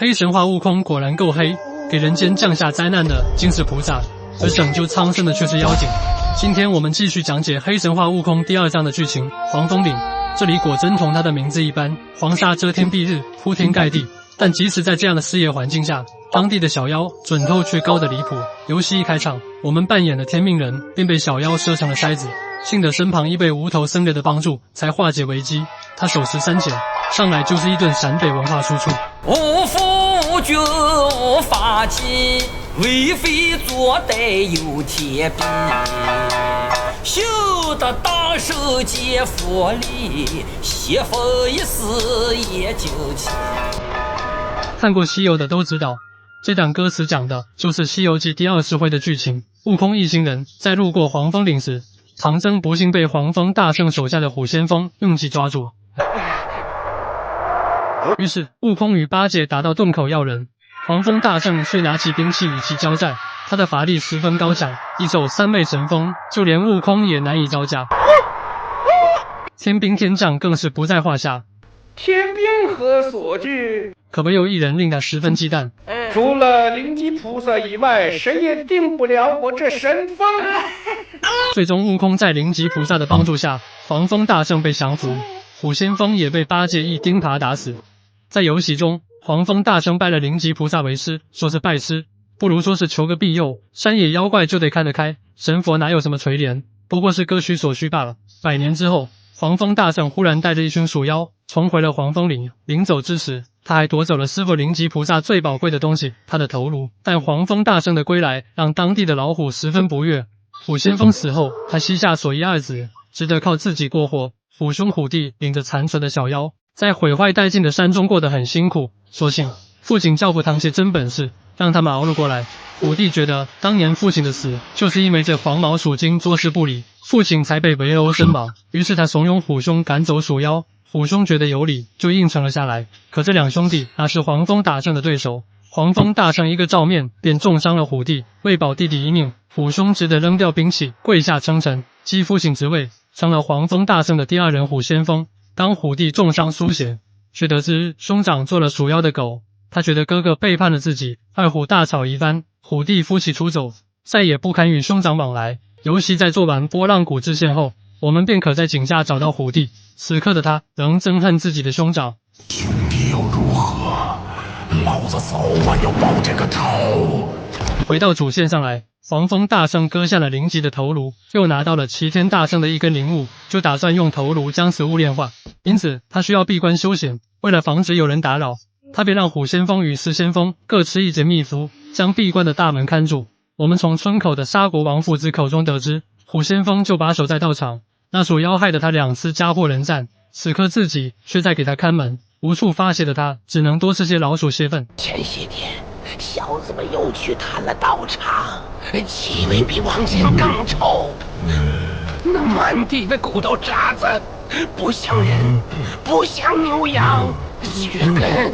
黑神话悟空果然够黑，给人间降下灾难的竟是菩萨，而拯救苍生的却是妖精。今天我们继续讲解黑神话悟空第2章的剧情。黄风岭，这里果真同它的名字一般，黄沙遮天蔽日，铺天盖地。但即使在这样的视野环境下，当地的小妖准头却高得离谱。游戏一开场，我们扮演的天命人便被小妖射成了筛子，幸得身旁一位无头僧人的帮助，才化解危机。他手持三锏，上来就是一顿陕北文化输出。无夫君无法纪，为非作歹有天比。修得大手接佛力，邪佛一死也就齐。看过《西游》的都知道，这段歌词讲的就是《西游记》第20回的剧情。悟空一行人在路过黄风岭时，唐僧不幸被黄风大圣手下的虎先锋用计抓住。于是悟空与八戒打到洞口要人，黄风大圣却拿起兵器与其交战。他的法力十分高强，一手三昧神风，就连悟空也难以招架。天兵天将更是不在话下。天兵何所惧？可没有一人令他十分忌惮。除了灵吉菩萨以外，谁也定不了我这神风。最终悟空在灵吉菩萨的帮助下，黄风大圣被降服，虎先锋也被八戒一钉耙打死。在游戏中，黄风大圣拜了灵吉菩萨为师，说是拜师，不如说是求个庇佑。山野妖怪就得看得开，神佛哪有什么垂怜，不过是各取所需罢了。100年之后，黄风大圣忽然带着一群鼠妖重回了黄风岭，临走之时，他还夺走了师父灵吉菩萨最宝贵的东西，他的头颅。但黄风大圣的归来让当地的老虎十分不悦。虎先锋死后，他膝下所遗二子只得靠自己过活。虎兄虎弟领着残存的小妖，在毁坏殆尽的山中过得很辛苦。所幸父亲教父堂些真本事，让他们熬了过来。虎弟觉得当年父亲的死就是因为这黄毛鼠精做事不理，父亲才被围殴身亡。于是他怂恿虎兄赶走鼠妖，虎兄觉得有理，就应承了下来。可这两兄弟哪是黄风大圣的对手？黄风大圣一个照面便重伤了虎弟，为保弟弟一命，虎兄只得扔掉兵器，跪下称臣，继父亲职位，成了黄风大圣的第2人虎先锋。当虎弟重伤输血，却得知兄长做了鼠妖的狗，他觉得哥哥背叛了自己，二虎大吵一番，虎弟夫妻出走，再也不堪与兄长往来。游戏在做完波浪谷支线后，我们便可在井下找到虎弟。此刻的他仍憎恨自己的兄长。兄弟又如何？老子早晚要报这个仇。回到主线上来，黄风大圣割下了灵吉的头颅，又拿到了齐天大圣的一根灵物，就打算用头颅将此物炼化。因此他需要闭关修行，为了防止有人打扰，他便让虎先锋与石先锋各持一节秘符，将闭关的大门看住。我们从村口的沙国王父子口中得知，虎先锋就把守在道场，那鼠妖害得他2次家破人散，此刻自己却在给他看门，无处发泄的他只能多吃些老鼠泄愤。前些天小子们又去探了道场，气味比往前更臭，那满地的骨头渣子不像人，不像牛羊，却跟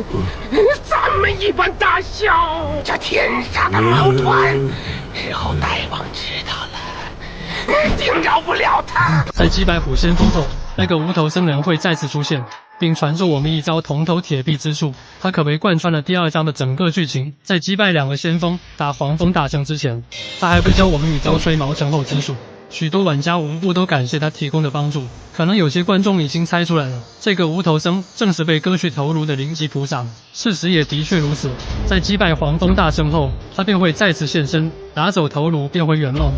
咱们一般大小。这天杀的毛团，日后大王知道了，定饶不了他。在击败虎先锋后，那个无头僧人会再次出现，并传授我们一招铜头铁臂之术，他可谓贯穿了第2章的整个剧情。在击败2个先锋打黄风大圣之前，他还会教我们与招吹毛成后之术。许多玩家无不都感谢他提供的帮助。可能有些观众已经猜出来了，这个无头僧正是被割去头颅的灵吉菩萨。事实也的确如此，在击败黄风大圣后，他便会再次现身，拿走头颅便会圆梦。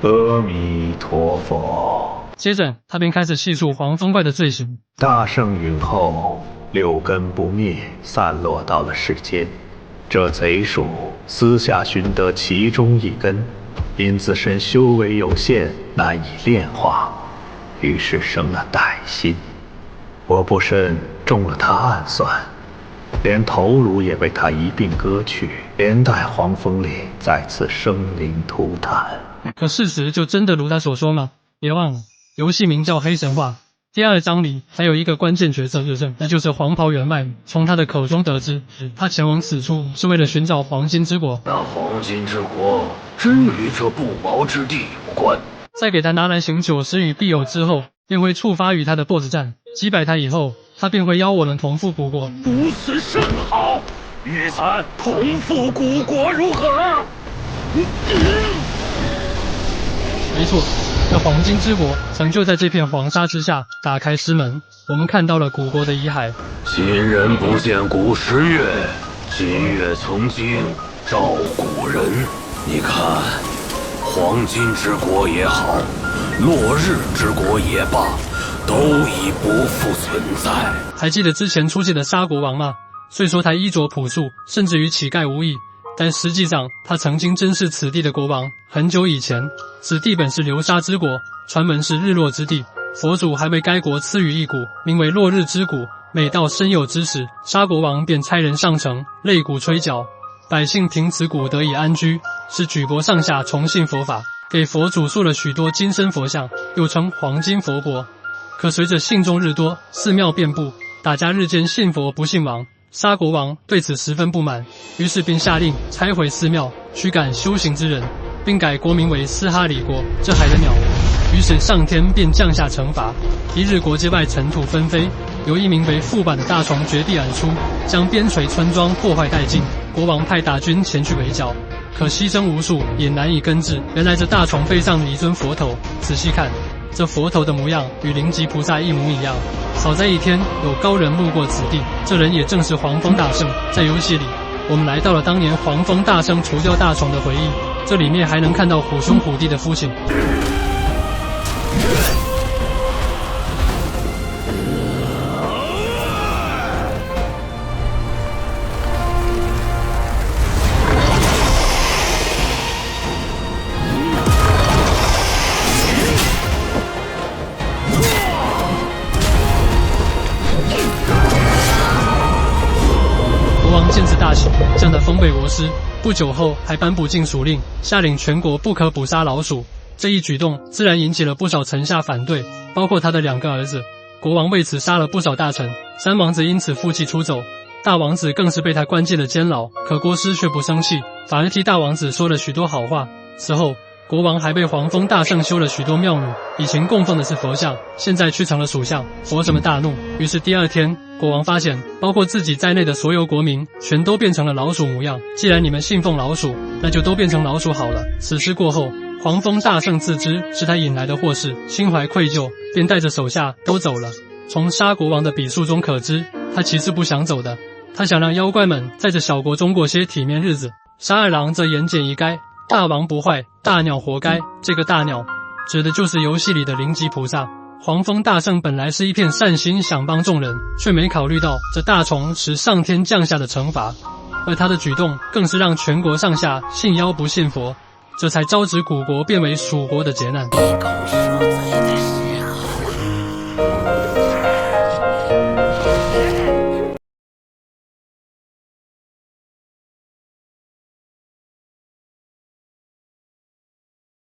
阿弥陀佛。接着他便开始细数黄风怪的罪行。大圣陨后，6根不灭，散落到了世间。这贼鼠私下寻得其中一根，因自身修为有限，难以炼化，于是生了歹心。我不慎中了他暗算，连头颅也被他一并割去，连带黄风岭再次生灵涂炭。可事实就真的如他所说吗？别忘了，游戏名叫黑神话，第2章里还有一个关键角色日正，那就是黄袍员外。从他的口中得知，他前往此处是为了寻找黄金之果。那黄金之果真与这不毛之地有关？在给他拿来行90与必有之后，便会触发与他的 BOSS 战。击败他以后，他便会邀我们同赴古国。如此甚好，与咱同赴古国如何？没错，这黄金之国曾就在这片黄沙之下打开师门，我们看到了古国的遗骸。今人不见古时月，今月曾经照古人。你看，黄金之国也好，落日之国也罢，都已不复存在。还记得之前出现的沙国王吗？虽说他衣着朴素，甚至与乞丐无异，但实际上他曾经真是此地的国王。很久以前，此地本是流沙之国，传闻是日落之地，佛祖还为该国赐予一骨，名为落日之骨。每到申酉之时，沙国王便差人上城擂鼓吹角，百姓凭此骨得以安居，是举国上下崇信佛法，给佛祖塑了许多金身佛像，又称黄金佛国。可随着信众日多，寺庙遍布，大家日渐信佛不信王。沙国王对此十分不满，于是便下令拆毁寺庙，驱赶修行之人，并改国名为斯哈里国，这还得了？于是上天便降下惩罚，一日国界外尘土纷飞，有一名为副板的大虫绝地而出，将边陲村庄破坏殆尽。国王派大军前去围剿，可牺牲无数，也难以根治。原来这大虫背上一尊佛头，仔细看，这佛头的模样与灵吉菩萨一模一样。好在一天，有高人路过此地，这人也正是黄风大圣。在游戏里，我们来到了当年黄风大圣除掉大虫的回忆，这里面还能看到虎兄虎弟的父亲。见此大喜，降得封贝国师。不久后，还颁布禁属令，下令全国不可捕杀老鼠。这一举动自然引起了不少臣下反对，包括他的2个儿子。国王为此杀了不少大臣，三王子因此负气出走，大王子更是被他关进了监牢。可国师却不生气，反而替大王子说了许多好话。此后，国王还被黄风大圣修了许多庙宇，以前供奉的是佛像，现在却成了鼠像。佛什么大怒，于是第2天，国王发现包括自己在内的所有国民全都变成了老鼠模样。既然你们信奉老鼠，那就都变成老鼠好了。此事过后，黄风大圣自知是他引来的祸事，心怀愧疚，便带着手下都走了。从沙国王的笔述中可知，他其实不想走的，他想让妖怪们在这小国中过些体面日子。沙二郎则言简意赅，大王不坏，大鸟活该。这个大鸟指的就是游戏里的灵吉菩萨。黄风大圣本来是一片善心，想帮众人，却没考虑到这大虫是上天降下的惩罚，而他的举动更是让全国上下信妖不信佛，这才招致古国变为蜀国的劫难。一口舌子